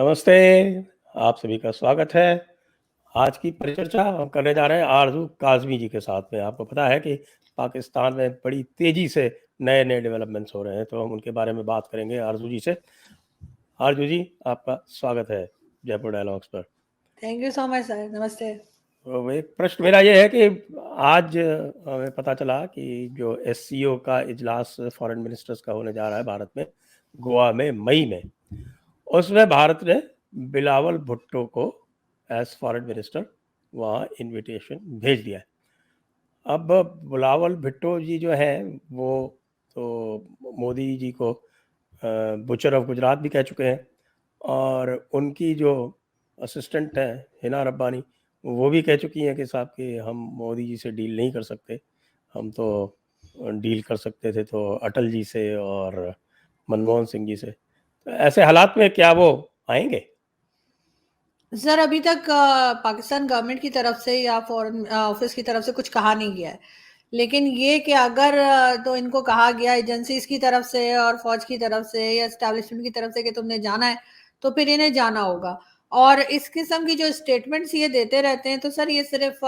नमस्ते, आप सभी का स्वागत है। आज की परिचर्चा हम करने जा रहे हैं आरज़ू काज़मी जी के साथ में। आपको पता है कि पाकिस्तान में बड़ी तेज़ी से नए-नए डेवलपमेंट्स हो रहे हैं, तो हम उनके बारे में बात करेंगे आरज़ू जी से। आरज़ू जी, आपका स्वागत है जयपुर डायलॉग्स पर। Thank you so much sir. नमस्ते। तो एक प्रश्न मेरा ये है कि आज हमें पता चला कि जो एससीओ का इजलास फॉरेन मिनिस्टर्स का होने जा रहा है भारत में, गोवा में मई में, उसमें भारत ने बिलावल भुट्टो को एज फॉरेन मिनिस्टर वहाँ इनविटेशन भेज दिया है। अब बिलावल भुट्टो जी जो हैं वो तो मोदी जी को बुचर ऑफ गुजरात भी कह चुके हैं, और उनकी जो असिस्टेंट हैं हिना रब्बानी, वो भी कह चुकी हैं कि साहब कि हम मोदी जी से डील नहीं कर सकते, हम तो डील कर सकते थे तो अटल जी से और मनमोहन सिंह जी से। तो ऐसे हालात में क्या वो आएंगे? सर अभी तक पाकिस्तान गवर्नमेंट की तरफ से या फॉरेन ऑफिस की तरफ से कुछ कहा नहीं गया है, लेकिन ये कि अगर तो इनको कहा गया एजेंसीज की तरफ से और फौज की तरफ से या एस्टेब्लिशमेंट की तरफ से कि तुमने जाना है, तो फिर इन्हें जाना होगा। और इस किस्म की जो स्टेटमेंट्स ये देते रहते हैं, तो सर ये सिर्फ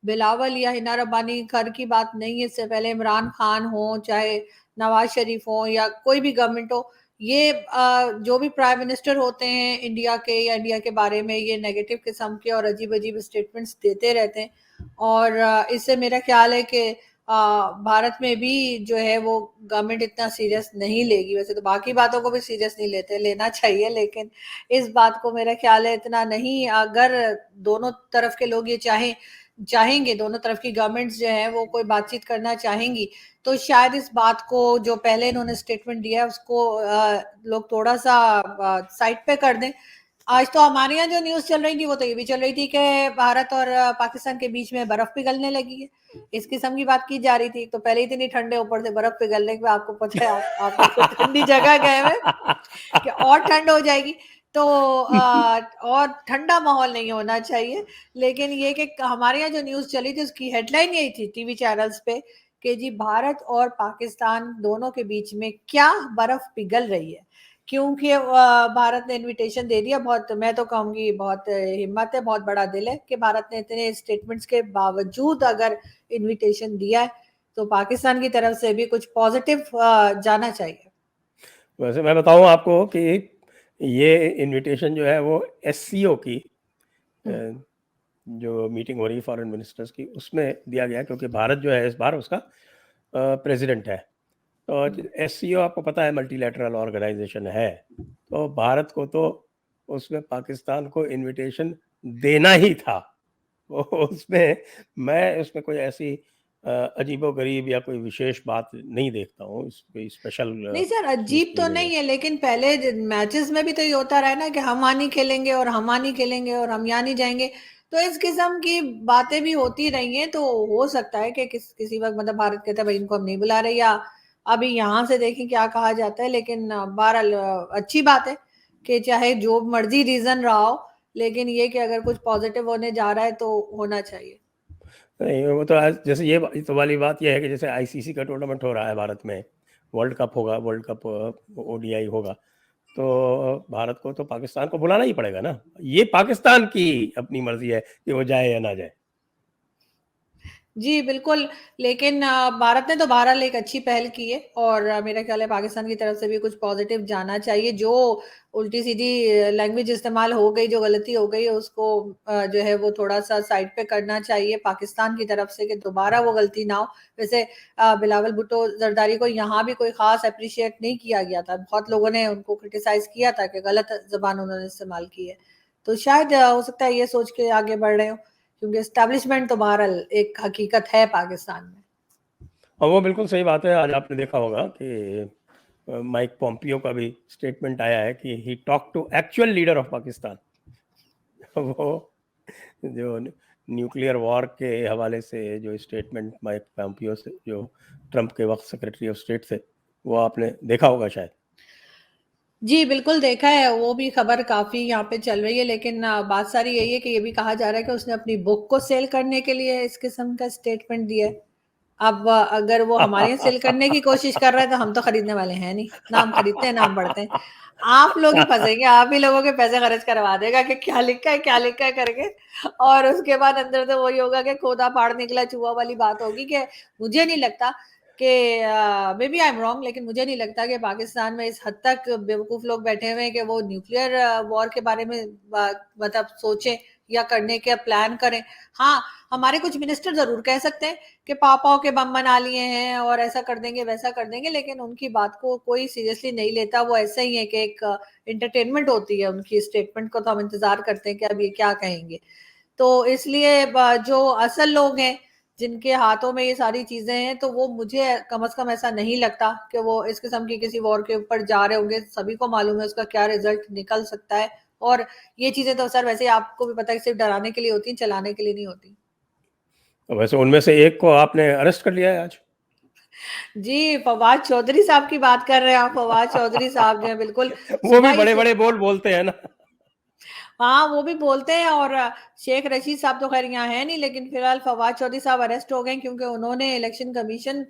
बिलावल या हिना रब्बानी घर की बात नहीं है। इससे पहले इमरान खान हो, चाहे नवाज शरीफ हो या कोई भी गवर्नमेंट हो, ये जो भी प्राइम मिनिस्टर होते हैं इंडिया के या इंडिया के बारे में, ये नेगेटिव किस्म के और अजीब अजीब स्टेटमेंट्स देते रहते हैं। और इससे मेरा ख्याल है कि भारत में भी जो है वो गवर्नमेंट इतना सीरियस नहीं लेगी। वैसे तो बाकी बातों को भी सीरियस नहीं लेते, लेना चाहिए, लेकिन इस बात को मेरा ख्याल है इतना नहीं। अगर दोनों तरफ के लोग ये चाहेंगे, दोनों तरफ की गवर्नमेंट्स जो है वो कोई बातचीत करना चाहेंगी, तो शायद इस बात को जो पहले इन्होंने स्टेटमेंट दिया है उसको लोग थोड़ा सा साइड पे कर दें। आज तो हमारे यहाँ जो न्यूज चल रही थी वो तो ये भी चल रही थी कि भारत और पाकिस्तान के बीच में बर्फ पिघलने लगी है। इस किस्म की बात की जा रही थी। तो पहले इतनी ठंडे, ऊपर से बर्फ पिघलने के बाद आपको पता है, आप तो ठंडी जगह गए हुए कि और ठंड हो जाएगी। तो और ठंडा माहौल नहीं होना चाहिए। लेकिन ये कि हमारे यहाँ जो न्यूज चली थी उसकी हेडलाइन यही थी टीवी चैनल्स पे कि जी भारत और पाकिस्तान दोनों के बीच में क्या बर्फ पिघल रही है। क्योंकि भारत ने इनविटेशन दे दिया। बहुत, मैं तो कहूंगी बहुत हिम्मत है, बहुत बड़ा दिल है कि भारत ने इतने स्टेटमेंट्स के बावजूद अगर इनविटेशन दिया है, तो पाकिस्तान की तरफ से भी कुछ पॉजिटिव जाना चाहिए। वैसे मैं बताऊं आपको कि ये इनविटेशन जो है वो एससीओ की जो मीटिंग हो रही है फॉरेन मिनिस्टर्स की, उसमें दिया गया, क्योंकि भारत जो है इस बार उसका प्रेसिडेंट है। तो एससीओ आपको पता है मल्टीलैटरल ऑर्गेनाइजेशन है, तो भारत को तो उसमें पाकिस्तान को इनविटेशन देना ही था। वो उसमें मैं उसमें कोई ऐसी अजीबोगरीब या कोई विशेष बात नहीं देखता हूँ, कोई स्पेशल नहीं सर, चीज़ अजीब की तो गई है। नहीं है, लेकिन पहले मैचेस में भी तो ये होता रहा ना कि हम वहां नहीं खेलेंगे और हम वहां नहीं खेलेंगे और हम यहाँ नहीं जाएंगे। तो इस किस्म की बातें भी होती रही हैं। तो हो सकता है कि किसी वक्त मतलब भारत कहता है भाई इनको हम नहीं बुला रहे, या अभी यहाँ से देखें क्या कहा जाता है। लेकिन बहरहाल अच्छी बात है कि चाहे जो मर्जी रीजन रहा हो, लेकिन ये कि अगर कुछ पॉजिटिव होने जा रहा है तो होना चाहिए। नहीं, वो तो जैसे ये तो वाली बात ये है कि जैसे आईसीसी का टूर्नामेंट हो रहा है भारत में, वर्ल्ड कप होगा, वर्ल्ड कप ओडीआई होगा, तो भारत को तो पाकिस्तान को बुलाना ही पड़ेगा ना। ये पाकिस्तान की अपनी मर्जी है कि वो जाए या ना जाए। जी, बिल्कुल। लेकिन भारत ने तो बहरहाल एक अच्छी पहल की है, और मेरा ख्याल है पाकिस्तान की तरफ से भी कुछ पॉजिटिव जाना चाहिए। जो उल्टी-सीधी लैंग्वेज इस्तेमाल हो गई, जो गलती हो गई, उसको जो है वो थोड़ा-सा साइड पे करना चाहिए पाकिस्तान की तरफ से कि दोबारा वो गलती ना हो। वैसे बिलावल भुट्टो ज़रदारी को यहाँ भी कोई ख़ास एप्रिशिएट नहीं किया गया था। बहुत लोगों ने उनको क्रिटिसाइज़ किया था कि गलत ज़बान उन्होंने इस्तेमाल की है। तो शायद हो सकता है ये सोच के आगे बढ़ रहे हों, क्योंकि एस्टैब्लिशमेंट तो बहरहाल एक हकीकत है पाकिस्तान में। और वो बिल्कुल सही बात है। आज आपने देखा होगा कि माइक पॉम्पियो का भी स्टेटमेंट आया है कि he talk to actual leader of Pakistan. वो जो न्यूक्लियर वॉर के हवाले से जो स्टेटमेंट माइक पॉम्पियो से, जो ट्रंप के वक्त सेक्रेटरी ऑफ स्टेट थे, वो आपने देखा होगा शायद। जी, बिल्कुल देखा है। वो भी खबर काफ़ी यहाँ पे चल रही है, लेकिन बात सारी यही है कि ये भी कहा जा रहा है कि उसने अपनी बुक को सेल करने के लिए इस किस्म का स्टेटमेंट दिया है। अब अगर वो हमारे यहाँ सेल करने की कोशिश कर रहा है तो हम तो खरीदने वाले हैं नहीं, ना हम खरीदते हैं ना हम पढ़ते हैं। आप लोग ही फंसेंगे, आप ही लोगों के पैसे खर्च करवा देगा कि क्या लिखा है करके, और उसके बाद अंदर तो वही होगा कि खोदा फाड़ निकला चूहा वाली बात होगी। कि मुझे नहीं लगता कि maybe I am wrong, लेकिन मुझे नहीं लगता कि पाकिस्तान में इस हद तक बेवकूफ लोग बैठे हुए हैं कि वो न्यूक्लियर वॉर के बारे में मतलब सोचें या करने के प्लान करें। हाँ, हमारे कुछ मिनिस्टर जरूर कह सकते हैं कि पापाओं के बम बना लिए हैं और ऐसा कर देंगे वैसा कर देंगे, लेकिन उनकी बात को कोई सीरियसली नहीं लेता। वो ऐसा ही है कि एक एंटरटेनमेंट होती है उनकी स्टेटमेंट को, तो हम इंतजार करते हैं कि अब ये क्या कहेंगे। तो इसलिए जो असल लोग हैं जिनके हाथों में ये सारी चीजें हैं, तो वो मुझे कम से कम ऐसा नहीं लगता कि वो इस किस्म की किसी वॉर के ऊपर जा रहे होंगे। सभी को मालूम है उसका क्या रिजल्ट निकल सकता है, और ये चीजें तो सर वैसे आपको भी पता है सिर्फ डराने के लिए होती हैं, चलाने के लिए नहीं होती। वैसे उनमें से एक को आपने अरेस्ट कर लिया है आज? जी, फवाद चौधरी साहब की बात कर रहे हैं आप। फवाद चौधरी साहब जो है बिल्कुल वो सुबह भी ही बड़े बड़े बोल बोलते हैं ना। हाँ, वो भी बोलते हैं। और शेख रशीद साहब तो खैर यहाँ है नहीं, लेकिन फिलहाल फवाद चौधरी साहब अरेस्ट हो गए क्योंकि उन्होंने इलेक्शन कमीशन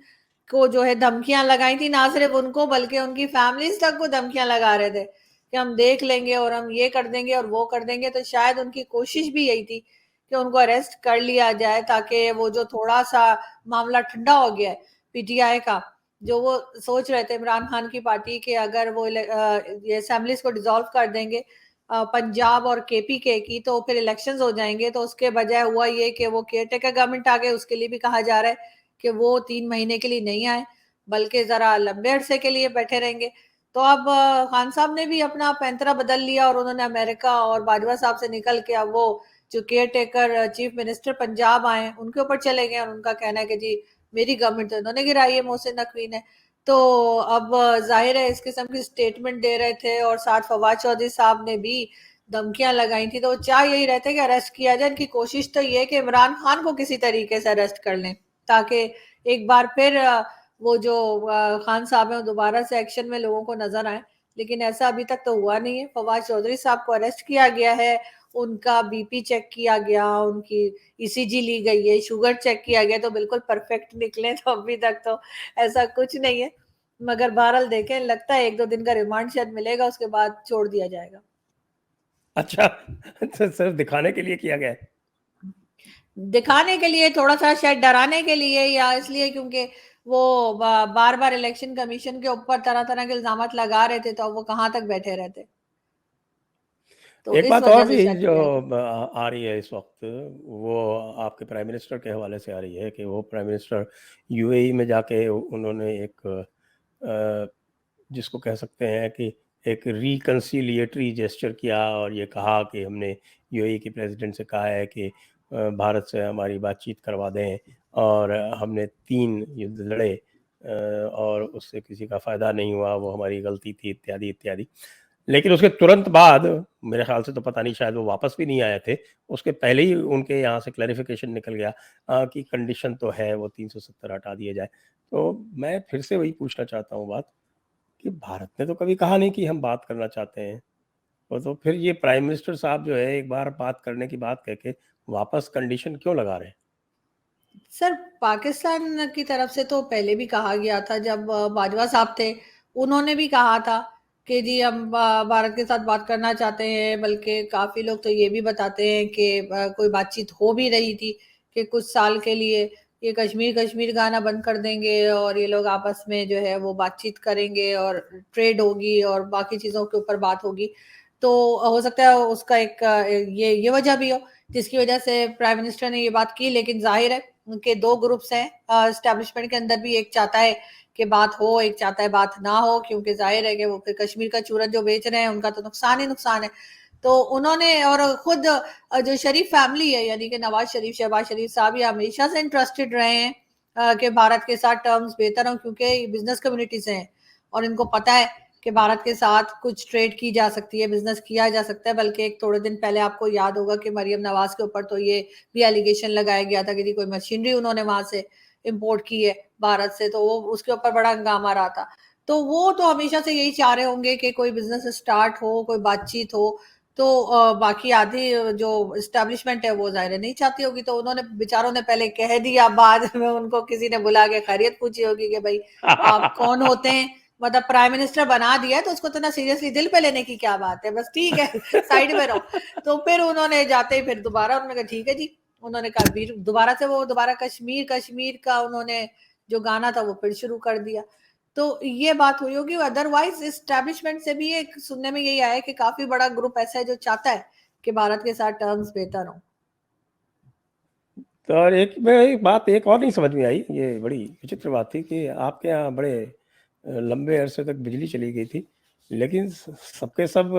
को जो है धमकियां लगाई थी। ना सिर्फ उनको बल्कि उनकी फैमिलीज तक को धमकियां लगा रहे थे कि हम देख लेंगे और हम ये कर देंगे और वो कर देंगे। तो शायद उनकी कोशिश भी यही थी कि उनको अरेस्ट कर लिया जाए, ताकि वो जो थोड़ा सा मामला ठंडा हो गया है पीटीआई का, जो वो सोच रहे थे इमरान खान की पार्टी के अगर वो ये असेंबलीज को डिसॉल्व कर देंगे पंजाब और केपीके की, तो फिर इलेक्शंस हो जाएंगे। तो उसके बजाय हुआ ये कि वो केयर टेकर गवर्नमेंट आ गए। उसके लिए भी कहा जा रहा है कि वो 3 महीने के लिए नहीं आए, बल्कि जरा लंबे अरसे के लिए बैठे रहेंगे। तो अब खान साहब ने भी अपना पैंतरा बदल लिया और उन्होंने अमेरिका और बाजवा साहब से निकल के अब वो जो care taker chief minister Punjab आए उनके ऊपर चले गए, और उनका कहना है कि जी मेरी गवर्नमेंट तो इन्होंने गिराई है, मोहसिन नकवी ने। तो अब जाहिर है इस किस्म की स्टेटमेंट दे रहे थे, और साथ फवाद चौधरी साहब ने भी धमकियां लगाई थी। तो चाह यही रहते कि अरेस्ट किया जाए। इनकी कोशिश तो ये है कि इमरान खान को किसी तरीके से अरेस्ट कर लें, ताकि एक बार फिर वो जो खान साहब है वो दोबारा से एक्शन में लोगों को नजर आए। लेकिन ऐसा अभी तक तो हुआ नहीं है। फवाद चौधरी साहब को अरेस्ट किया गया है, उनका बीपी चेक किया गया, उनकी ईसीजी ली गई है, शुगर चेक किया गया, तो बिल्कुल परफेक्ट निकले। तो अभी तक तो ऐसा कुछ नहीं है, मगर बहरहाल देखें, लगता है 1-2 दिन का रिमांड शायद मिलेगा, उसके बाद छोड़ दिया जाएगा। अच्छा। तो सिर्फ दिखाने के लिए किया गया है? दिखाने के लिए, थोड़ा सा शायद डराने के लिए, या इसलिए क्योंकि वो बार बार इलेक्शन कमीशन के ऊपर तरह तरह के इल्जाम लगा रहे थे, तो वो कहाँ तक बैठे रहते। तो एक इस बात और वजह से भी शायद जो किया गया। आ रही है इस वक्त, वो आपके प्राइम मिनिस्टर के हवाले से आ रही है कि वो प्राइम मिनिस्टर यूएई में जाके उन्होंने एक जिसको कह सकते हैं कि एक रिकन्सिलिएटरी जेस्चर किया और ये कहा कि हमने यूएई के प्रेसिडेंट से कहा है कि भारत से हमारी बातचीत करवा दें, और हमने 3 युद्ध लड़े और उससे किसी का फ़ायदा नहीं हुआ, वो हमारी गलती थी, इत्यादि इत्यादि। लेकिन उसके तुरंत बाद मेरे ख्याल से तो पता नहीं, शायद वो वापस भी नहीं आए थे, उसके पहले ही उनके यहाँ से क्लैरिफिकेशन निकल गया कि कंडीशन तो है वो 370 हटा दिए जाए। तो मैं फिर से वही पूछना चाहता हूँ बात, कि भारत ने तो कभी कहा नहीं कि हम बात करना चाहते हैं, और तो फिर ये प्राइम मिनिस्टर साहब जो है एक बार बात करने की बात कह के वापस कंडीशन क्यों लगा रहे हैं? सर, पाकिस्तान की तरफ से तो पहले भी कहा गया था, जब बाजवा साहब थे उन्होंने भी कहा था कि जी हम भारत के साथ बात करना चाहते हैं। बल्कि काफी लोग तो ये भी बताते हैं कि कोई बातचीत हो भी रही थी कि कुछ साल के लिए ये कश्मीर कश्मीर गाना बंद कर देंगे और ये लोग आपस में जो है वो बातचीत करेंगे और ट्रेड होगी और बाकी चीजों के ऊपर बात होगी। तो हो सकता है उसका एक ये वजह भी हो जिसकी वजह से प्राइम मिनिस्टर ने ये बात की। लेकिन जाहिर है उनके 2 ग्रुप्स हैं एस्टेब्लिशमेंट के अंदर भी, एक चाहता है कि बात हो, एक चाहता है बात ना हो, क्योंकि जाहिर है कि वो फिर कश्मीर का चूरन जो बेच रहे हैं उनका तो नुकसान ही नुकसान है। तो उन्होंने, और खुद जो शरीफ फैमिली है यानी कि नवाज शरीफ, शहबाज शरीफ साहब, ये हमेशा से इंटरेस्टेड रहे हैं कि भारत के साथ टर्म्स बेहतर हों, क्योंकि बिजनेस कम्युनिटी से हैं और इनको पता है कि भारत के साथ कुछ ट्रेड की जा सकती है, बिजनेस किया जा सकता है। बल्कि एक थोड़े दिन पहले आपको याद होगा कि मरियम नवाज के ऊपर तो ये भी एलिगेशन लगाया गया था कि कोई मशीनरी उन्होंने वहां से इंपोर्ट की है भारत से, तो वो उसके ऊपर बड़ा हंगामा रहा था। तो वो तो हमेशा से यही चाह रहे होंगे कि कोई बिजनेस स्टार्ट हो, कोई बातचीत हो। तो बाकी आधी जो एस्टेब्लिशमेंट है वो ज़ाहिर है नहीं चाहती होगी, तो उन्होंने बेचारों ने पहले कह दिया, बाद में उनको किसी ने बुला के खैरियत पूछी होगी कि भाई आप कौन होते हैं, मतलब प्राइम मिनिस्टर बना दिया है तो उसको इतना सीरियसली दिल पे लेने की क्या बात है, बस ठीक है साइड में रहो। तो फिर उन्होंने जाते ही फिर दोबारा उन्होंने कहा ठीक है जी, उन्होंने कहा फिर दोबारा से वो दोबारा कश्मीर कश्मीर का उन्होंने जो गाना था वो फिर शुरू कर दिया। तो ये बात हुई होगी, अदरवाइज एस्टेब्लिशमेंट से भी एक सुनने में यही आया कि काफी बड़ा ग्रुप ऐसा है जो चाहता है कि भारत के साथ टर्म्स बेहतर हो। तो और एक बात एक और नहीं समझ में आई, ये बड़ी विचित्र बात थी कि आपके यहाँ बड़े लंबे अरसे तक बिजली चली गई थी, लेकिन सबके सब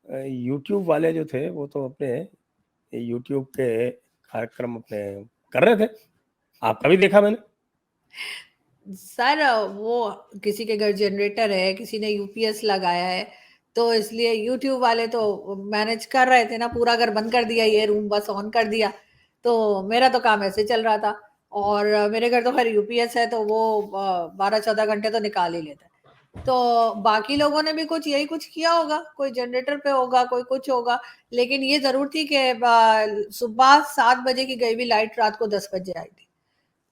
यूट्यूब वाले जो थे वो तो अपने यूट्यूब के कार्यक्रम अपने कर रहे थे, आपका भी देखा मैंने। सर वो किसी के घर जनरेटर है, किसी ने यूपीएस लगाया है, तो इसलिए यूट्यूब वाले तो मैनेज कर रहे थे ना, पूरा घर बंद कर दिया, ये रूम बस ऑन कर दिया, तो मेरा तो काम ऐसे चल रहा था। और मेरे घर तो खैर यूपीएस है, तो वो 12-14 घंटे तो निकाल ही लेता है। तो बाकी लोगों ने भी कुछ यही कुछ किया होगा, कोई जनरेटर पे होगा, कोई कुछ होगा। लेकिन ये जरूर थी कि सुबह 7 बजे की गई हुई लाइट रात को 10 बजे आई थी।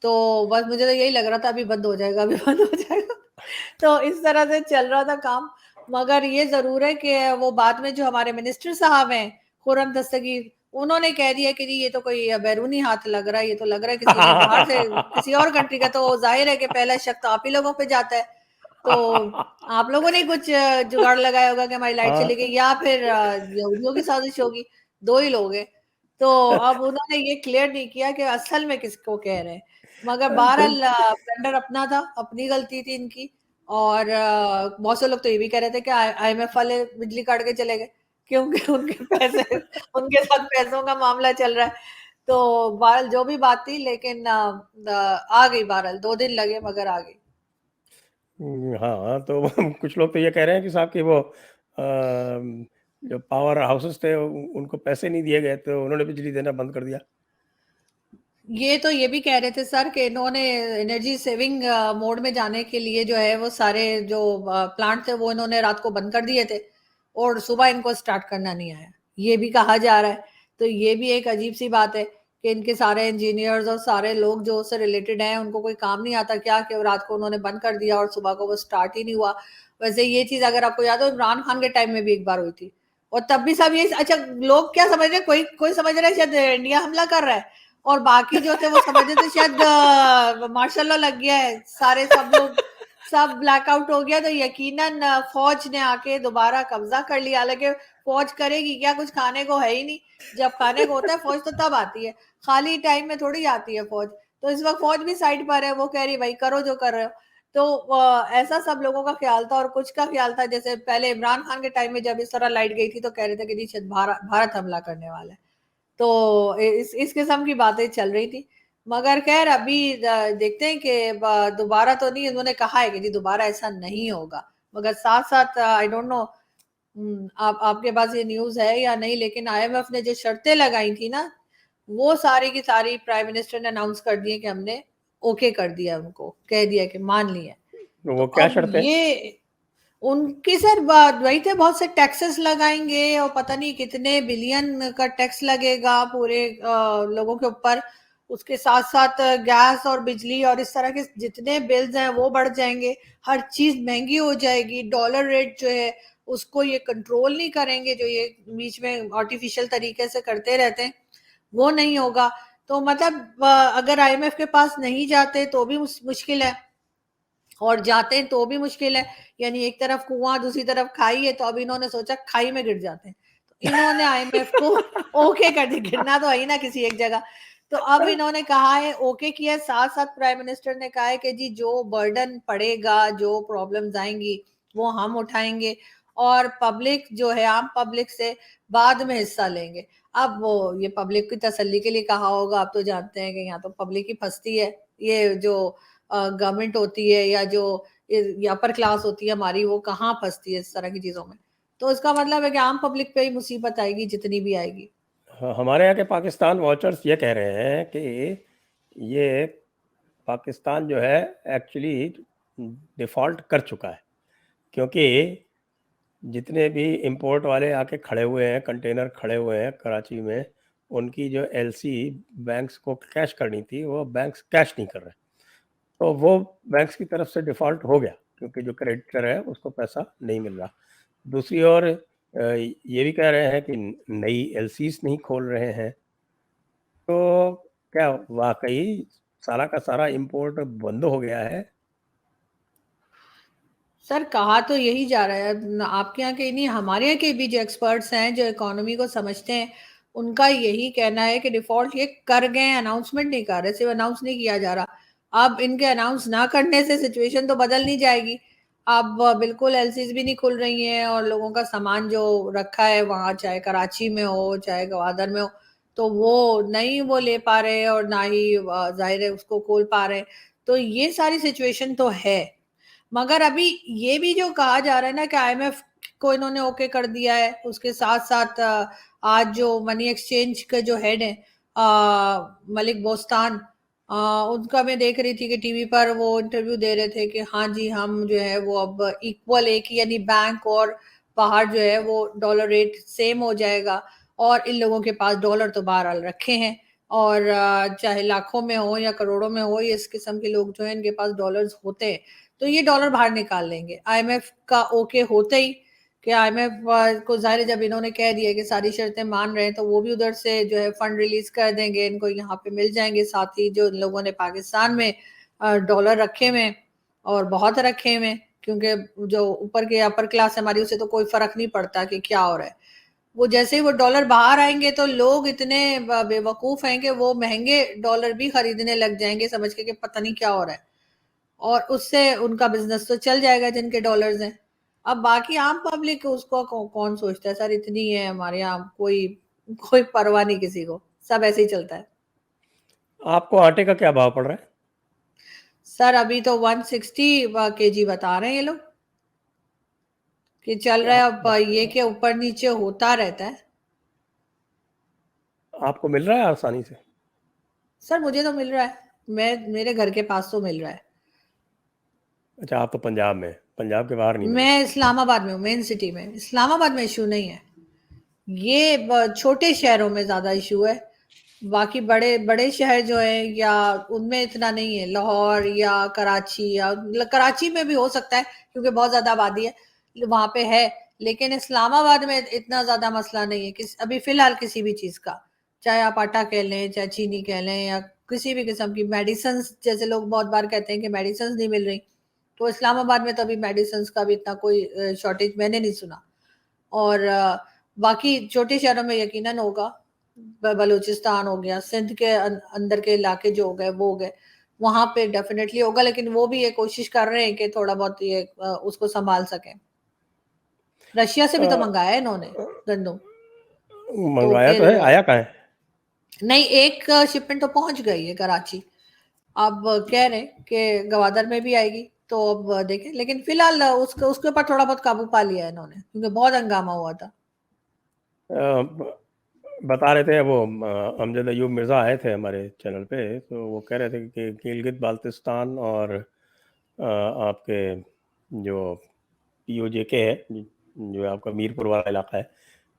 तो बस मुझे तो यही लग रहा था अभी बंद हो जाएगा, अभी बंद हो जाएगा। तो इस तरह से चल रहा था काम। मगर ये जरूर है कि वो बाद में जो हमारे मिनिस्टर साहब हैं, खुर्रम दस्तगीर, उन्होंने कह दिया कि जी ये तो कोई बैरूनी हाथ लग रहा है, ये तो लग रहा है किसी ने बाहर से किसी और कंट्री का, तो जाहिर है कि पहला शक तो आप ही लोगों पे जाता है। तो आप लोगों ने कुछ जुगाड़ लगाया होगा कि हमारी लाइट चली गई, हाँ। या फिर यहूदियों की साजिश होगी। दो ही लोग हैं। तो अब उन्होंने ये क्लियर नहीं किया कि असल में किसको कह रहे हैं। मगर तो बहरहाल ब्लंडर अपना था, अपनी गलती थी इनकी। और बहुत से लोग तो ये भी कह रहे थे कि आईएमएफ वाले बिजली काट के चले गए, क्योंकि उनके पैसे उनके साथ पैसों का मामला चल रहा है। तो बहरहाल जो भी बात थी, लेकिन आ गई, बहरहाल 2 दिन लगे मगर आ गई। हाँ, तो कुछ लोग तो ये कह रहे हैं कि साहब कि वो जो पावर हाउसेस थे उनको पैसे नहीं दिए गए, तो उन्होंने बिजली देना बंद कर दिया। ये भी कह रहे थे सर कि इन्होंने एनर्जी सेविंग मोड में जाने के लिए जो है वो सारे जो प्लांट थे वो इन्होंने रात को बंद कर दिए थे, और सुबह इनको स्टार्ट करना नहीं आया, ये भी कहा जा रहा है। तो ये भी एक अजीब सी बात है कि इनके सारे इंजीनियर्स और सारे लोग जो उससे रिलेटेड हैं उनको कोई काम नहीं आता क्या, कि रात को उन्होंने बंद कर दिया और सुबह को वो स्टार्ट ही नहीं हुआ। वैसे ये चीज अगर आपको याद हो, इमरान खान के टाइम में भी एक बार हुई थी, और तब भी सब ये अच्छा, लोग क्या समझ रहे हैं, कोई कोई समझ रहा है शायद इंडिया हमला कर रहा है, और बाकी जो थे वो समझ रहे थे शायद मार्शल लॉ लग गया है, सारे सब लोग सब ब्लैकआउट हो गया, तो यकीनन फौज ने आके दोबारा कब्जा कर लिया। हालांकि फौज करेगी क्या, कुछ खाने को है ही नहीं। जब खाने को होता है फौज तो तब आती है, खाली टाइम में थोड़ी आती है फौज। तो इस वक्त फौज भी साइड पर है, वो कह रही भाई करो जो कर रहे हो। तो ऐसा सब लोगों का ख्याल था, और कुछ का ख्याल था जैसे पहले इमरान खान के टाइम में जब इस तरह लाइट गई थी तो कह रहे थे कि जी शायद भारत हमला करने वाला है। तो इस किस्म की बातें चल रही थी। मगर खैर अभी देखते हैं कि दोबारा तो नहीं, उन्होंने कहा है कि जी दोबारा ऐसा नहीं होगा। मगर साथ साथ आई डोंट नो, आप आपके पास ये न्यूज़ है या नहीं, लेकिन आईएमएफ ने जो शर्तें लगाई थी ना, वो सारी की सारी प्राइम मिनिस्टर ने अनाउंस कर दी है कि हमने ओके कर दिया, उनको कह दिया कि मान लिया। तो तो वो क्या अब शर्तें? ये उनकी सर बात वही थे, बहुत से टैक्सेस लगाएंगे और पता नहीं कितने बिलियन का टैक्स लगेगा पूरे लोगों के ऊपर। उसके साथ साथ गैस और बिजली और इस तरह के जितने बिल्स हैं वो बढ़ जाएंगे, हर चीज महंगी हो जाएगी, डॉलर रेट जो है उसको ये कंट्रोल नहीं करेंगे, जो ये बीच में आर्टिफिशियल तरीके से करते रहते हैं, वो नहीं होगा। तो मतलब अगर आईएमएफ के पास नहीं जाते तो भी मुश्किल है, और जाते हैं तो भी मुश्किल है। यानी एक तरफ कुआं दूसरी तरफ खाई है, तो अब इन्होंने सोचा खाई में गिर जाते हैं, तो इन्होंने आईएमएफ को ओके कर दी, गिरना तो है ही ना किसी एक जगह। तो अब इन्होंने कहा है, ओके किया है, साथ साथ प्राइम मिनिस्टर ने कहा है कि जी जो बर्डन पड़ेगा, जो प्रॉब्लम्स आएंगी वो हम उठाएंगे, और पब्लिक जो है आम पब्लिक से बाद में हिस्सा लेंगे। अब वो ये पब्लिक की तसल्ली के लिए कहा होगा, आप तो जानते हैं कि यहाँ तो पब्लिक ही फंसती है। ये जो गवर्नमेंट होती है या जो अपर क्लास होती है हमारी, वो कहाँ फंसती है इस तरह की चीजों में। तो इसका मतलब है कि आम पब्लिक पे ही मुसीबत आएगी जितनी भी आएगी। हमारे यहाँ के पाकिस्तान वॉचर्स ये कह रहे हैं कि ये पाकिस्तान जो है एक्चुअली डिफ़ॉल्ट कर चुका है, क्योंकि जितने भी इंपोर्ट वाले आके खड़े हुए हैं, कंटेनर खड़े हुए हैं कराची में, उनकी जो एलसी बैंक्स को कैश करनी थी, वो बैंक्स कैश नहीं कर रहे। तो वो बैंक्स की तरफ से डिफ़ॉल्ट हो गया, क्योंकि जो क्रेडिटर है उसको पैसा नहीं मिल रहा। दूसरी ओर ये भी कह रहे हैं कि नई एलसीज नहीं खोल रहे हैं। तो क्या वाक़ई सारा का सारा इंपोर्ट बंद हो गया है? सर कहा तो यही जा रहा है, आपके यहाँ के नहीं, हमारे यहाँ के भी जो एक्सपर्ट्स हैं, जो इकोनॉमी को समझते हैं, उनका यही कहना है कि डिफॉल्ट ये कर गए, अनाउंसमेंट नहीं कर रहे, सिर्फ अनाउंस नहीं किया जा रहा। अब इनके अनाउंस ना करने से सिचुएशन तो बदल नहीं जाएगी। अब बिल्कुल एलसीज भी नहीं खुल रही हैं, और लोगों का सामान जो रखा है वहां, चाहे कराची में हो चाहे गवादर में हो, तो वो नहीं वो ले पा रहे, और ना ही जाहिर है उसको खोल पा रहे। तो ये सारी सिचुएशन तो है। मगर अभी ये भी जो कहा जा रहा है ना कि आईएमएफ को इन्होंने ओके कर दिया है, उसके साथ साथ आज जो मनी एक्सचेंज का जो हेड है मलिक बोस्तान, उनका मैं देख रही थी कि टीवी पर वो इंटरव्यू दे रहे थे कि हाँ जी, हम जो है वो अब इक्वल, एक ही, यानी बैंक और बाहर जो है वो डॉलर रेट सेम हो जाएगा, और इन लोगों के पास डॉलर तो बहरहाल रखे हैं, और चाहे लाखों में हो या करोड़ों में हो, इस किस्म के लोग जो है इनके पास डॉलर्स होते हैं, तो ये डॉलर बाहर निकाल लेंगे आईएमएफ का ओके होते ही। कि आईएमएफ को जाहिर है जब इन्होंने कह दिया कि सारी शर्तें मान रहे हैं, तो वो भी उधर से जो है फंड रिलीज कर देंगे, इनको यहाँ पे मिल जाएंगे। साथ ही जो इन लोगों ने पाकिस्तान में डॉलर रखे हुए, और बहुत रखे हुए, क्योंकि जो ऊपर के अपर क्लास हमारी, उसे तो कोई फर्क नहीं पड़ता कि क्या हो रहा है। वो जैसे ही वो डॉलर बाहर आएंगे तो लोग इतने बेवकूफ हैं कि वो महंगे डॉलर भी खरीदने लग जाएंगे, समझ के कि पता नहीं क्या हो रहा है, और उससे उनका बिजनेस तो चल जाएगा जिनके डॉलर्स हैं। अब बाकी आम पब्लिक उसको कौन सोचता है सर, इतनी है हमारे यहाँ, कोई कोई परवाह नहीं किसी को, सब ऐसे ही चलता है। आपको आटे का क्या भाव पड़ रहा है? सर अभी तो 160 केजी बता रहे हैं ये लोग कि चल रहा है। अब ये के ऊपर नीचे होता रहता है। आपको मिल रहा है आसानी से? सर मुझे तो मिल रहा है, मैं, मेरे घर के पास तो मिल रहा है। अच्छा, आप तो पंजाब में, पंजाब के बाहर नहीं मिला? मैं इस्लामाबाद में हूँ, मेन सिटी में। इस्लामाबाद में इशू नहीं है, ये छोटे शहरों में ज्यादा इशू है। बाकी बड़े बड़े शहर जो है या उनमें इतना नहीं है, लाहौर या कराची, या कराची में भी हो सकता है क्योंकि बहुत ज्यादा आबादी है वहां पे है। लेकिन इस्लामाबाद में इतना ज्यादा मसला नहीं है अभी फिलहाल किसी भी चीज का, चाहे आप आटा कह लें, चाहे चीनी कह लें, या किसी भी किस्म की मेडिसिन, जैसे लोग बहुत बार कहते हैं कि मेडिसिन नहीं मिल रही, तो इस्लामाबाद में तो अभी मेडिसिन का भी इतना कोई शॉर्टेज मैंने नहीं सुना। और बाकी छोटे शहरों में यकीनन होगा, बलूचिस्तान हो गया, सिंध के अंदर के इलाके जो हो गए वो हो गए, वहां पे डेफिनेटली होगा। लेकिन वो भी ये कोशिश कर रहे हैं कि थोड़ा बहुत ये उसको संभाल सकें। रशिया से भी तो मंगाया है इन्होंने गंदम, तो मंगवाया तो फिर है, आया कहाँ है? नहीं, एक शिपमेंट तो पहुंच गई है कराची। अब कह रहे हैं कि गवादर में भी आएगी, तो अब देखें। लेकिन फिलहाल उसके उसके ऊपर थोड़ा बहुत काबू पा लिया है इन्होंने, क्योंकि बहुत हंगामा हुआ था। अ, बता रहे थे वो, अमजद अयूब मिर्ज़ा आए थे हमारे चैनल पे, तो वो कह रहे थे कि गिलगित बाल्तिस्तान और आपके जो पीओजेके है, जो आपका मीरपुर वाला इलाका है,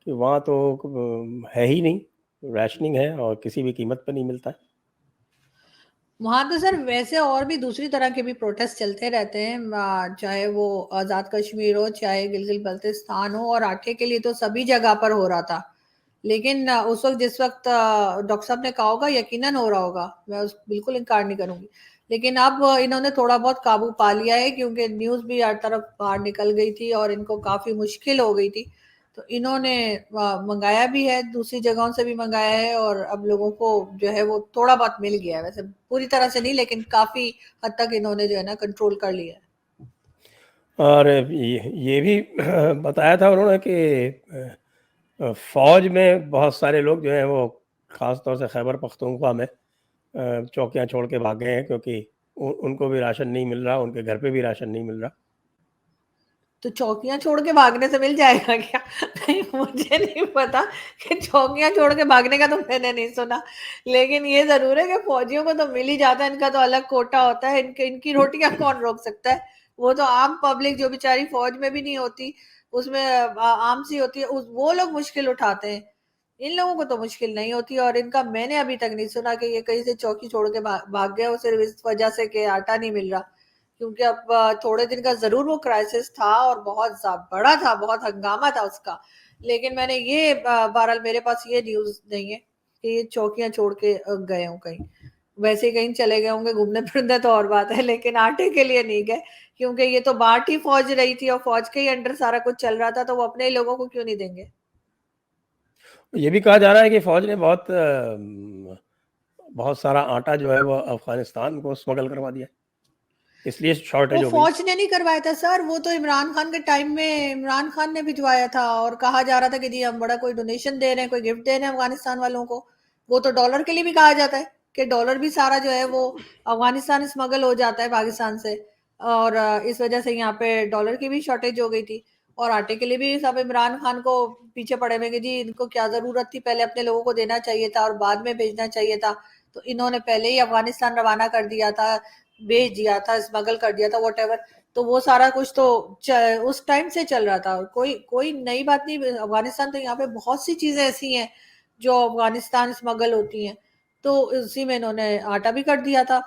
कि वहाँ तो है ही नहीं, रैशनिंग है और किसी भी कीमत पर नहीं मिलता है। वहां तो सर वैसे और भी दूसरी तरह के भी प्रोटेस्ट चलते रहते हैं, चाहे वो आजाद कश्मीर हो, चाहे गिलगित बल्तिस्तान हो, और आटे के लिए तो सभी जगह पर हो रहा था। लेकिन उस वक्त, जिस वक्त डॉक्टर साहब ने कहा होगा, यकीनन हो रहा होगा, मैं उस बिल्कुल इनकार नहीं करूंगी। लेकिन अब इन्होंने थोड़ा बहुत काबू पा लिया है, क्योंकि न्यूज भी हर तरफ बाहर निकल गई थी और इनको काफी मुश्किल हो गई थी। तो इन्होंने मंगाया भी है, दूसरी जगहों से भी मंगाया है, और अब लोगों को जो है वो थोड़ा बहुत मिल गया है, वैसे पूरी तरह से नहीं, लेकिन काफी हद तक इन्होंने जो है ना कंट्रोल कर लिया है। और ये भी बताया था उन्होंने कि फौज में बहुत सारे लोग जो हैं वो ख़ास तौर से खैबर पख्तूनख्वा में चौकियां छोड़ के भाग गए हैं, क्योंकि उनको भी राशन नहीं मिल रहा, उनके घर पे भी राशन नहीं मिल रहा। तो चौकियां छोड़ के भागने से मिल जाएगा क्या? नहीं, मुझे नहीं पता कि चौकियां छोड़ के भागने का तो मैंने नहीं सुना। लेकिन ये जरूर है कि फौजियों को तो मिल ही जाता है, इनका तो अलग कोटा होता है, इनकी रोटियां कौन रोक सकता है। वो तो आम पब्लिक जो बेचारी फौज में भी नहीं होती, उसमें आम सी होती है, वो लोग मुश्किल उठाते हैं। इन लोगों को तो मुश्किल नहीं होती, और इनका मैंने अभी तक नहीं सुना कि ये कहीं से चौकी छोड़ के भाग गया हो सिर्फ इस वजह से कि आटा नहीं मिल रहा। क्योंकि अब थोड़े दिन का जरूर वो क्राइसिस था और बहुत बड़ा था, बहुत हंगामा था उसका। लेकिन मैंने ये बहरहाल मेरे पास ये न्यूज नहीं है कि ये चौकियां छोड़ के गए हों कहीं। वैसे ही कहीं चले गए होंगे घूमने फिरने तो और बात है, लेकिन आटे के लिए नहीं गए। क्योंकि ये तो बाट ही फौज रही थी और फौज के ही अंडर सारा कुछ चल रहा था, तो वो अपने ही लोगों को क्यों नहीं देंगे। ये भी कहा जा रहा है कि फौज ने बहुत सारा आटा जो है वो अफगानिस्तान को स्मगल करवा दिया, इसलिए वो शॉर्टेज हो गई। फौज ने नहीं करवाया था सर, वो तो इमरान खान के टाइम में इमरान खान ने भिजवाया था, और कहा जा रहा था कि जी हम बड़ा कोई डोनेशन दे रहे हैं, कोई गिफ्ट दे रहे हैं अफगानिस्तान वालों को। वो तो डॉलर के लिए भी कहा जाता है कि डॉलर भी सारा जो है वो अफगानिस्तान स्मगल हो जाता है पाकिस्तान से। और इस वजह से यहाँ पे डॉलर की भी शॉर्टेज हो गई थी। और आटे के लिए भी सब इमरान खान को पीछे पड़े हुए कि जी इनको क्या जरूरत थी, पहले अपने लोगों को देना चाहिए था और बाद में भेजना चाहिए था। तो इन्होंने पहले ही अफगानिस्तान रवाना कर दिया था, भेज दिया था, स्मगल कर दिया था, वट एवर। तो वो सारा कुछ तो उस टाइम से चल रहा था, और कोई कोई नई बात नहीं। अफगानिस्तान तो यहाँ पे बहुत सी चीजें ऐसी हैं जो अफगानिस्तान स्मगल होती हैं। तो उसी में इन्होंने आटा भी कर दिया था।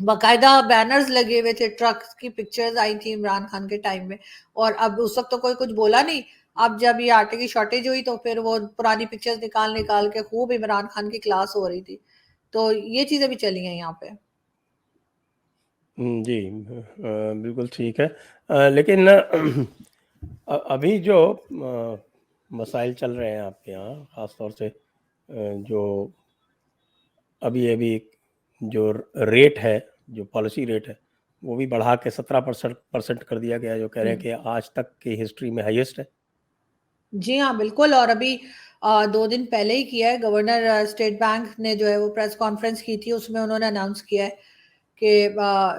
बाकायदा बैनर्स लगे हुए थे, ट्रक की पिक्चर्स आई थी इमरान खान के टाइम में। और अब उस वक्त तो कोई कुछ बोला नहीं। अब जब ये आटे की शॉर्टेज हुई तो फिर वो पुरानी पिक्चर्स निकाल निकाल के खूब इमरान खान की क्लास हो रही थी। तो ये चीजें भी चली हैं यहाँ पे। जी, बिल्कुल ठीक है। लेकिन अभी जो मसाइल चल रहे हैं आपके यहाँ, ख़ास तौर से जो अभी अभी जो रेट है, जो पॉलिसी रेट है, वो भी बढ़ा के 17% कर दिया गया है, जो कह रहे हैं कि आज तक की हिस्ट्री में हाईएस्ट है। जी हाँ, बिल्कुल। और अभी 2 दिन पहले ही किया है गवर्नर स्टेट बैंक ने जो है वो प्रेस कॉन्फ्रेंस की थी, उसमें उन्होंने अनाउंस किया है कि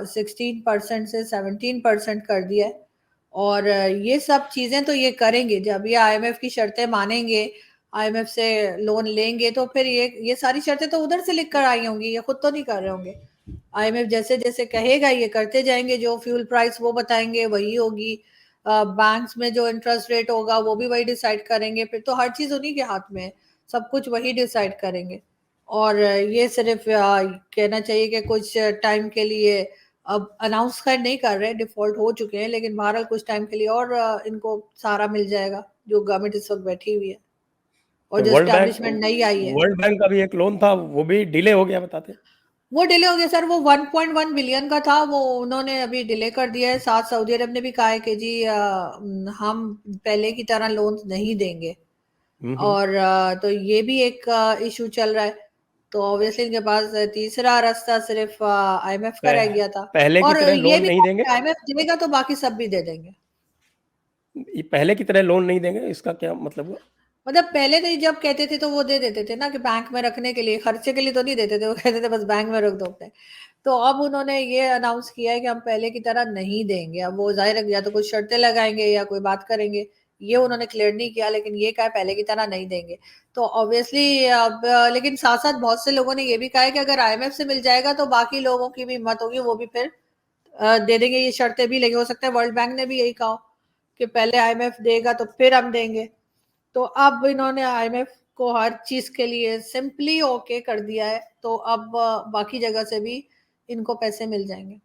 16% से 17% कर दिया है। और ये सब चीजें तो ये करेंगे जब ये आईएमएफ की शर्तें मानेंगे, आईएमएफ से लोन लेंगे, तो फिर ये सारी शर्तें तो उधर से लिख कर आई होंगी, ये खुद तो नहीं कर रहे होंगे। आईएमएफ जैसे जैसे कहेगा ये करते जाएंगे, जो फ्यूल प्राइस वो बताएंगे वही होगी। बैंक्स में जो इंटरेस्ट रेट होगा वो भी वही डिसाइड करेंगे, फिर तो हर चीज उन्हीं के हाथ में है, सब कुछ वही डिसाइड करेंगे। और ये सिर्फ कहना चाहिए कि कुछ टाइम के लिए अब अनाउंस खैर नहीं कर रहे, डिफॉल्ट हो चुके हैं, लेकिन बहरहाल कुछ टाइम के लिए और इनको सहारा मिल जाएगा जो गवर्नमेंट इस वक्त बैठी हुई है और तो जो एस्टेब्लिशमेंट नई आई है। वर्ल्ड बैंक का भी एक लोन था, वो भी डिले हो गया बताते हैं। वो डिले हो गया सर, वो 1.1 बिलियन का था, वो उन्होंने अभी डिले कर दिया है। साथ सऊदी अरब ने भी कहा है कि जी हम पहले की तरह लोन नहीं देंगे। हम्म। और तो ये भी एक इशू चल रहा है। तो ऑब्वियसली इनके पास तीसरा रास्ता सिर्फ आईएमएफ का रह गया था। पहले की और तरह ये लोन भी नहीं देंगे। आईएमएफ देगा तो बाकी सब भी दे देंगे। ये पहले की तरह लोन नहीं देंगे, इसका क्या मतलब हुआ? मतलब पहले तो जब कहते थे तो वो दे देते थे ना कि बैंक में रखने के लिए, खर्चे के लिए तो नहीं देते थे, वो कहते थे बस बैंक में रख दो अपने। तो अब उन्होंने ये अनाउंस किया है कि हम पहले की तरह नहीं देंगे। अब वो जाहिर है या तो कुछ शर्तें लगाएंगे या कोई बात करेंगे, ये उन्होंने क्लियर नहीं किया, लेकिन ये कहा है पहले की तरह नहीं देंगे। तो ऑब्वियसली अब लेकिन साथ साथ बहुत से लोगों ने ये भी कहा है कि अगर आईएमएफ से मिल जाएगा तो बाकी लोगों की भी हिम्मत होगी, वो भी फिर दे देंगे। ये शर्तें भी लगी, हो सकता है वर्ल्ड बैंक ने भी यही कहा कि पहले आईएमएफ देगा तो फिर हम देंगे। तो अब इन्होंने आईएमएफ को हर चीज के लिए सिंपली ओके कर दिया है, तो अब बाकी जगह से भी इनको पैसे मिल जाएंगे।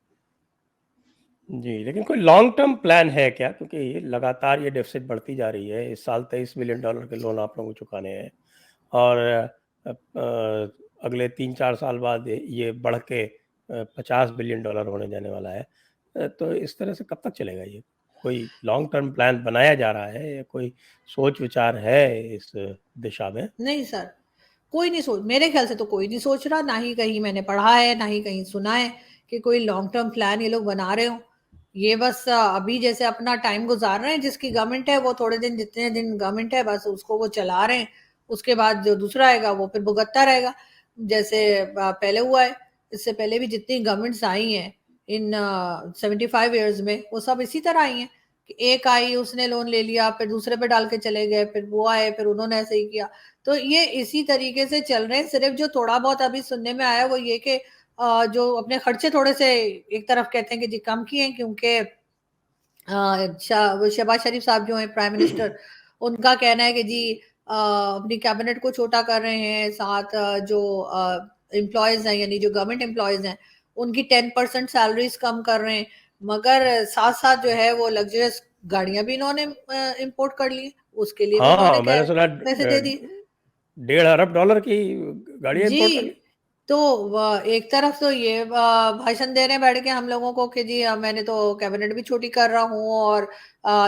जी, लेकिन कोई लॉन्ग टर्म प्लान है क्या? क्योंकि ये लगातार ये डेफिसिट बढ़ती जा रही है। इस साल $23 बिलियन के लोन आप लोगों को चुकाने हैं, और अगले 3-4 साल बाद ये बढ़ के $50 बिलियन होने जाने वाला है। तो इस तरह से कब तक चलेगा ये? कोई लॉन्ग टर्म प्लान बनाया जा रहा है या कोई सोच विचार है इस दिशा में? नहीं सर, कोई नहीं सोच, मेरे ख्याल से तो कोई नहीं सोच रहा, ना ही कहीं मैंने पढ़ा है, ना ही कहीं सुना है कि कोई लॉन्ग टर्म प्लान ये लोग बना रहे हो। ये बस अभी जैसे अपना टाइम गुजार रहे हैं, जिसकी गवर्नमेंट है वो थोड़े दिन, जितने दिन गवर्नमेंट है बस उसको वो चला रहे हैं। उसके बाद जो दूसरा आएगा वो फिर भुगतता रहेगा, जैसे पहले हुआ है। इससे पहले भी जितनी गवर्नमेंट्स आई हैं इन 75 ईयर्स में, वो सब इसी तरह आई हैं कि एक आई उसने लोन ले लिया, फिर दूसरे पे डाल के चले गए, फिर वो आए, फिर उन्होंने ऐसे ही किया। तो ये इसी तरीके से चल रहे हैं। सिर्फ जो थोड़ा बहुत अभी सुनने में आया वो ये कि जो अपने खर्चे थोड़े से एक तरफ कहते हैं कि जी कम किए, क्योंकि वो शहबाज शरीफ साहब जो हैं प्राइम मिनिस्टर, उनका कहना है कि जी अपनी कैबिनेट को छोटा कर रहे हैं, साथ जो एम्प्लॉयज हैं यानी जो गवर्नमेंट एम्प्लॉयज हैं उनकी 10% सैलरीज कम कर रहे हैं, मगर साथ साथ जो है वो लग्जरियस गाड़ियां भी इन्होंने इंपोर्ट कर ली, उसके लिए भी हाँ, इन्होंने मैंने सुना पैसे दे दिए। $1.5 अरब की गाड़ियां जी, इंपोर्ट कर ली। तो एक तरफ तो ये भाषण दे रहे हैं बैठ के हम लोगों को कि जी मैंने तो कैबिनेट भी छोटी कर रहा हूँ, और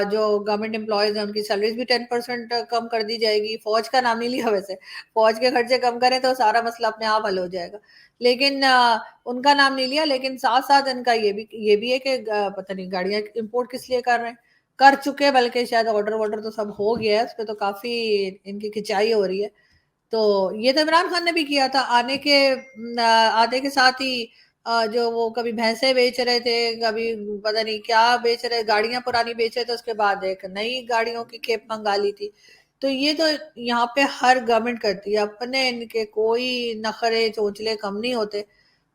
जो गवर्नमेंट एम्प्लॉयज हैं उनकी सैलरीज भी 10% कम कर दी जाएगी। फौज का नाम नहीं लिया वैसे, फौज के खर्चे कम करें तो सारा मसला अपने आप हल हो जाएगा, लेकिन उनका नाम नहीं लिया। लेकिन साथ साथ इनका ये भी है कि पता नहीं गाड़ियां इंपोर्ट किस लिए कर रहे हैं, कर चुके, बल्कि शायद ऑर्डर वॉर्डर तो सब हो गया है, उस पर तो काफी इनकी खिंचाई हो रही है। तो ये तो इमरान खान ने भी किया था, आने के साथ ही जो वो कभी भैंसे बेच रहे थे, कभी पता नहीं क्या बेच रहे, गाड़ियां पुरानी बेच रहे थे, उसके बाद एक नई गाड़ियों की खेप मंगा ली थी। तो ये तो यहाँ पे हर गवर्नमेंट करती है, अपने इनके कोई नखरे चोंचले कम नहीं होते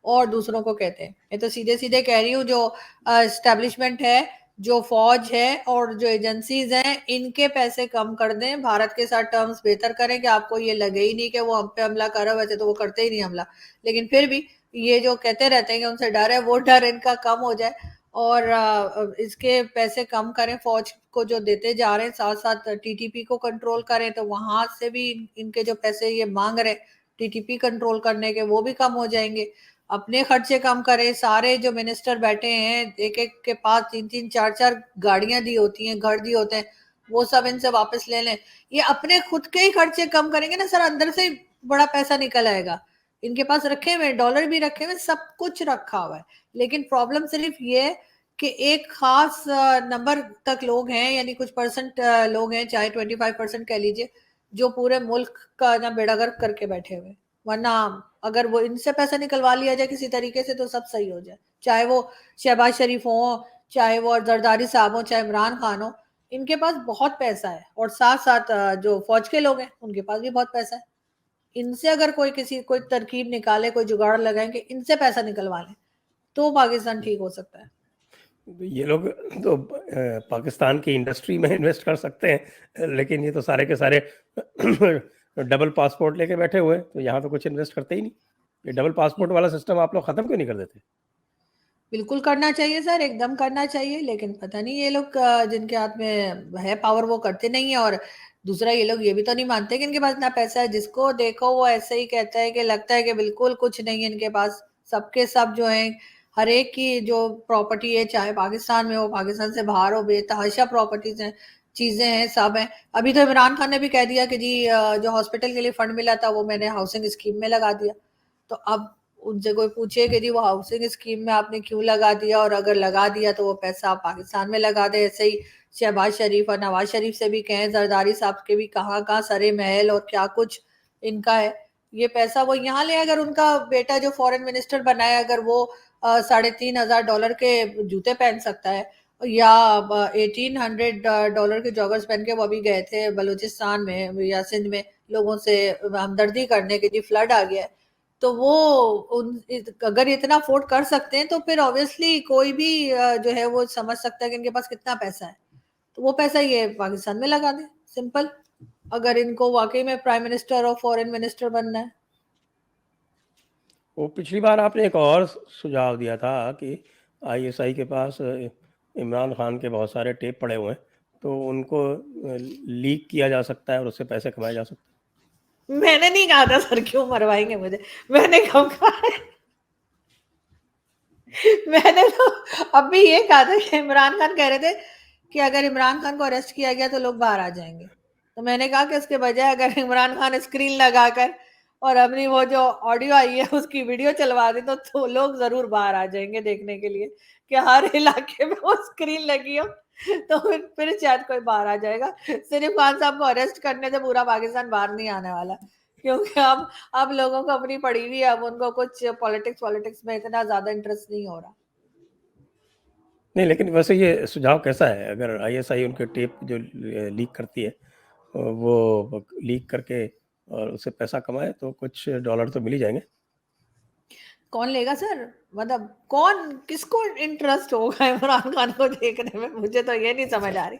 और दूसरों को कहते हैं। मैं तो सीधे सीधे कह रही हूँ, जो एस्टेब्लिशमेंट है, जो फौज है और जो एजेंसीज हैं, इनके पैसे कम कर दें, भारत के साथ टर्म्स बेहतर करें कि आपको ये लगे ही नहीं कि वो हम पे हमला कर रहा है, वैसे तो वो करते ही नहीं हमला, लेकिन फिर भी ये जो कहते रहते हैं कि उनसे डर है, वो डर इनका कम हो जाए और इसके पैसे कम करें, फौज को जो देते जा रहे हैं, साथ साथ टीटीपी को कंट्रोल करें, तो वहां से भी इनके जो पैसे ये मांग रहे टीटीपी कंट्रोल करने के, वो भी कम हो जाएंगे। अपने खर्चे कम करे, सारे जो मिनिस्टर बैठे हैं एक एक के पास 3-3 4-4 गाड़ियां दी होती हैं, घर दिए होते हैं, वो सब इनसे वापस ले लें। ये अपने खुद के ही खर्चे कम करेंगे ना सर, अंदर से बड़ा पैसा निकल आएगा। इनके पास रखे हुए डॉलर भी रखे हुए, सब कुछ रखा हुआ है, लेकिन प्रॉब्लम सिर्फ ये है कि एक खास नंबर तक लोग हैं, यानी कुछ परसेंट लोग हैं, चाहे 25% कह लीजिए, जो पूरे मुल्क का ना बेड़ा गर्क करके बैठे हुए। वरना अगर वो इनसे पैसा निकलवा लिया जाए किसी तरीके से तो सब सही हो जाए, चाहे वो शहबाज शरीफ हो, चाहे वो जरदारी साहब हो, चाहे इमरान खान हो, इनके पास बहुत पैसा है, और साथ साथ जो फौज के लोग हैं उनके पास भी बहुत पैसा है। इनसे अगर कोई तरकीब निकाले, कोई जुगाड़ लगाएंगे, इनसे पैसा निकलवा लें, तो पाकिस्तान ठीक हो सकता है। तो ये लोग तो पाकिस्तान की इंडस्ट्री में इन्वेस्ट कर सकते हैं, लेकिन ये तो सारे के सारे डबल पासपोर्ट लेके बैठे हुए हैं, तो यहाँ तो कुछ इन्वेस्ट करते ही नहीं। ये डबल पासपोर्ट वाला सिस्टम आप लोग खत्म क्यों नहीं कर देते? बिल्कुल करना चाहिए सर, एकदम करना चाहिए, लेकिन पता नहीं ये लोग जिनके हाथ में है पावर वो करते नहीं है। और दूसरा, ये लोग ये भी तो नहीं मानते कि इनके पास इतना पैसा है, जिसको देखो वो ऐसे ही कहता है कि लगता है कि बिल्कुल कुछ नहीं है इनके पास। सबके सब जो है, हर एक की जो प्रॉपर्टी है, चाहे पाकिस्तान में हो, पाकिस्तान से बाहर हो, बेतहाशा प्रॉपर्टीज हैं, चीजें हैं, सब हैं। अभी तो इमरान खान ने भी कह दिया कि जी जो हॉस्पिटल के लिए फंड मिला था वो मैंने हाउसिंग स्कीम में लगा दिया। तो अब उनसे कोई पूछे कि जी वो हाउसिंग स्कीम में आपने क्यों लगा दिया, और अगर लगा दिया तो वो पैसा आप पाकिस्तान में लगा दे। ऐसे ही शहबाज शरीफ और नवाज शरीफ से भी कहें, जरदारी साहब के भी कहाँ कहाँ सरे महल और क्या कुछ इनका है, ये पैसा वो यहाँ ले। अगर उनका बेटा जो फॉरेन मिनिस्टर बना है, अगर वो $3,500 के जूते पहन सकता है, या 1800 डॉलर के जॉगर्स पहन के वो अभी गए थे बलूचिस्तान में या सिंध में लोगों से हमदर्दी करने के, जी फ्लड आ गया है, तो वो अगर इतना अफोर्ड कर सकते हैं तो फिर ऑब्वियसली कोई भी जो है वो समझ सकता है कि इनके पास कितना पैसा है, तो वो पैसा ये पाकिस्तान में लगा दे, सिंपल। अगर इनको वाकई में प्राइम मिनिस्टर और फॉरेन मिनिस्टर बनना है। वो पिछली बार आपने एक और सुझाव दिया था कि आईएसआई के पास इमरान खान के बहुत सारे टेप पड़े हुए हैं, तो उनको लीक किया जा सकता है और उससे पैसे कमाए जा सकते मैंने नहीं कहा था सर क्यों मरवाएंगे मुझे, मैंने कब कहा है? मैंने तो अभी ये कहा था कि इमरान खान कह रहे थे कि अगर इमरान खान को अरेस्ट किया गया तो लोग बाहर आ जाएंगे, तो मैंने कहा कि उसके बजाय अगर इमरान खान स्क्रीन लगाकर और अपनी वो जो ऑडियो आई है उसकी वीडियो चलवा दे तो लोग जरूर बाहर आ जाएंगे देखने के लिए कि हर इलाके में वो स्क्रीन लगी हो, तो फिर शायद कोई बाहर आ जाएगा। सिर्फ खान साहब को अरेस्ट करने से पूरा पाकिस्तान बाहर नहीं आने वाला, क्योंकि अब लोगों को अपनी पड़ी हुई है, अब उनको कुछ पॉलिटिक्स में इतना ज्यादा इंटरेस्ट नहीं हो रहा। नहीं, लेकिन वैसे ये सुझाव कैसा है? अगर आईएसआई उनके टेप जो लीक करती है, वो लीक करके और उससे पैसा कमाए तो कुछ डॉलर तो मिल ही जाएंगे। कौन लेगा सर? मतलब कौन, किसको इंटरेस्ट होगा इमरान खान को देखने में? मुझे तो ये नहीं समझ आ रही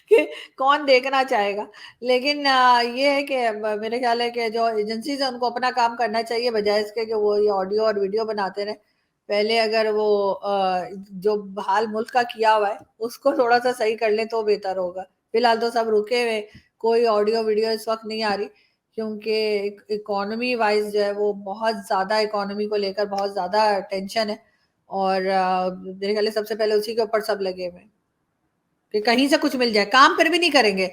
कि कौन देखना चाहेगा। लेकिन ये है कि मेरे ख्याल है कि जो एजेंसीज है उनको अपना काम करना चाहिए, बजाय इसके कि वो ये ऑडियो और वीडियो बनाते रहे। पहले अगर वो जो हाल मुल्क का किया हुआ है उसको थोड़ा सा सही कर लें तो बेहतर होगा। फिलहाल तो सब रुके हुए, कोई ऑडियो वीडियो इस वक्त नहीं आ रही, क्योंकि इकोनॉमी वाइज जो है वो बहुत ज़्यादा, इकोनॉमी को लेकर बहुत ज़्यादा टेंशन है। और मेरे ख्याल सबसे पहले उसी के ऊपर सब लगे हुए हैं कि कहीं से कुछ मिल जाए। काम फिर भी नहीं करेंगे,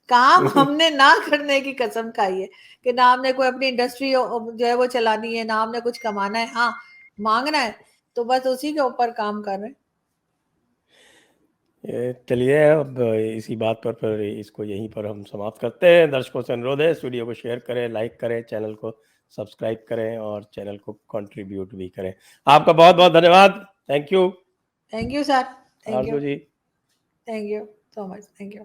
काम हमने ना करने की कसम खाई है कि ना हमने कोई अपनी इंडस्ट्री जो है वो चलानी है, ना हमने कुछ कमाना है, हाँ मांगना है, तो बस उसी के ऊपर काम कर रहे हैं। चलिए अब इसी बात पर फिर इसको यहीं पर हम समाप्त करते हैं। दर्शकों से अनुरोध है, इस वीडियो को शेयर करें, लाइक करें, चैनल को सब्सक्राइब करें और चैनल को कंट्रीब्यूट भी करें। आपका बहुत बहुत धन्यवाद। Thank you thank you sir, thank you, Aarzoo ji. Thank you so much, thank you.